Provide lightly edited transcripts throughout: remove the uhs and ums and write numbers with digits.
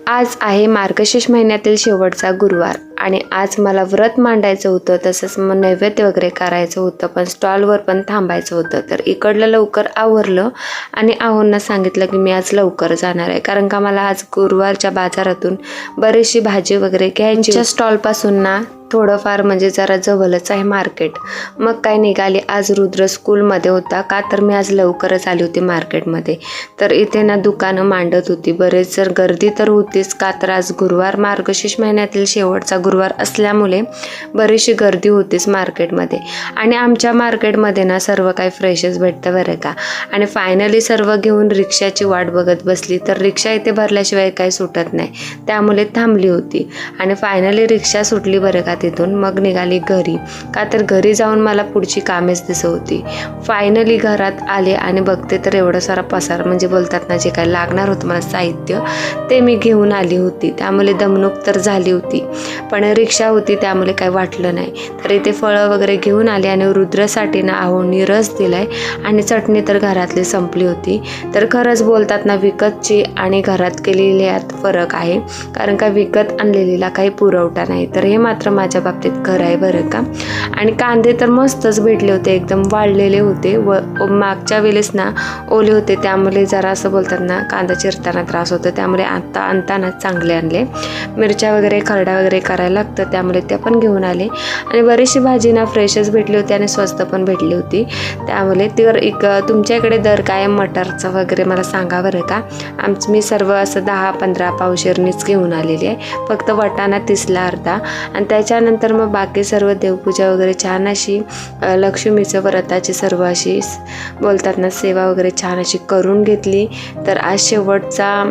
आज आहे मार्गशीर्ष महिन्यातील शेवटचा गुरुवार आणि आज मला व्रत मांडायचं होतं, तसंच मग नैवेद्य वगैरे करायचं होतं, पण स्टॉलवर पण थांबायचं होतं. तर इकडलं लवकर आवरलं आणि आहोंना सांगितलं की मी आज लवकर जाणार आहे, कारण का मला आज गुरुवारच्या बाजारातून बरीचशी भाजी वगैरे घ्यायची. स्टॉलपासून ना थोडंफार म्हणजे जरा जवळच आहे मार्केट. मग काय निघाली, आज रुद्र स्कूलमध्ये होता का, तर मी आज लवकरच आली होती मार्केटमध्ये. तर इथे ना दुकानं मांडत होती, बरेच जर गर्दी तर होतीच का, तर आज गुरुवार मार्गशीर्ष महिन्यातील शेवटचा गुरुवार असल्यामुळे बरीचशी गर्दी होतीच मार्केटमध्ये. आणि आमच्या मार्केटमध्ये ना सर्व काही फ्रेशच भेटतं बरं का. आणि फायनली सर्व घेऊन रिक्षाची वाट बघत बसली, तर रिक्षा इथे भरल्याशिवाय काही सुटत नाही, त्यामुळे थांबली होती. आणि फायनली रिक्षा सुटली बरं का तिथून. मग निघाली घरी, का तर घरी जाऊन मला पुढची कामेच दिसत होती. फायनली घरात आले आणि बघते तर एवढं सारा पसार, म्हणजे बोलतात ना जे काय लागणार होतं मला साहित्य ते मी घेऊन आली होती, त्यामुळे दमणूक तर झाली होती. पण रिक्षा होती त्यामुळे काही वाटलं नाही. तर इथे फळं वगैरे घेऊन आले आणि रुद्रसाठी ना आहोंनी रस दिलाय आणि चटणी तर घरातली संपली होती. तर खरंच बोलतात ना विकतची आणि घरात केलेली यात फरक आहे, कारण का विकत आणलेलीला काही पुरवठा नाही. तर हे मात्र माझ्या बाबतीत खरं आहे बरं का. आणि कांदे तर मस्तच भेटले होते, एकदम वाळलेले होते व मागच्या वेळेस ना ओले होते, त्यामुळे जरा असं बोलतात ना कांदा चिरताना त्रास होतो, त्यामुळे आता आणताना चांगले आणले. मिरच्या वगैरे खरडा वगैरे करायला लागतं, त्यामुळे त्या पण घेऊन आले. आणि बरीचशी भाजी ना फ्रेशच भेटली होती आणि स्वस्त पण भेटली होती, त्यामुळे तर तुमच्या इकडे दर काय मटारचा वगैरे मला सांगा बरं का. मी सर्व असं 10-15 पावशेरनीच घेऊन आलेली आहे, फक्त वाटाणा 30ला अर्धा. आणि त्याच्यानंतर मग बाकी सर्व देवपूजा वगैरे छान अशी लक्ष्मीचं व्रताची सर्व अशी बोलतात ना सेवा वगैरे छान अशी करून घेतली. तर आज शेवटचा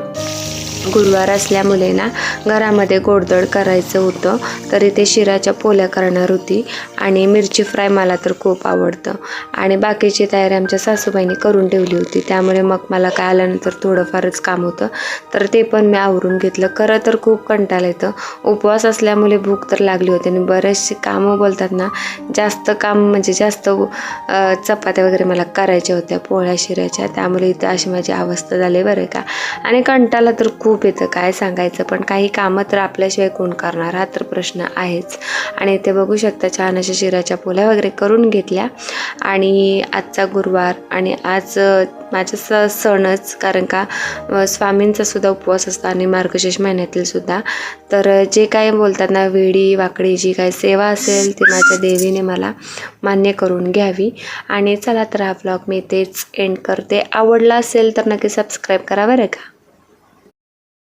गुरुवार असल्यामुळे ना घरामध्ये गोडधोड करायचं होतं, तर इथे शिराच्या पोळ्या करणार होती आणि मिरची फ्राय मला तर खूप आवडतं. आणि बाकीची तयारी आमच्या सासूबाईंनी करून ठेवली होती, त्यामुळे मग मला काय आल्यानंतर थोडंफारच काम होतं, तर ते पण मी आवरून घेतलं. खरं तर खूप कंटाळा येतं, उपवास असल्यामुळे भूक तर लागली होती आणि बरेचसे कामं बोलतात ना जास्त काम म्हणजे जास्त चपात्या वगैरे मला करायच्या होत्या पोळ्या शिऱ्याच्या, त्यामुळे इथं अशी माझी अवस्था झाली बरं का. आणि कंटाळा तर खूप येतं, काय सांगायचं, पण काही कामं तर आपल्याशिवाय कोण करणार हा तर प्रश्न आहेच. आणि इथे बघू शकता छान अशा शिऱ्याच्या पोळ्या वगैरे करून घेतल्या. आणि आजचा गुरुवार आणि आज माझा सणच, कारण का स्वामींचा सुद्धा उपवास असतो आणि मार्गशीर्ष महिन्यातील सुद्धा. तर जे काही बोलतात ना वेडी वाकडी जी काही सेवा असेल ती माझ्या देवीने मला मान्य करून घ्यावी. आणि चला तर हा व्लॉग मी तेच एंड करते. आवडला असेल तर नक्की सबस्क्राईब करा बरं का.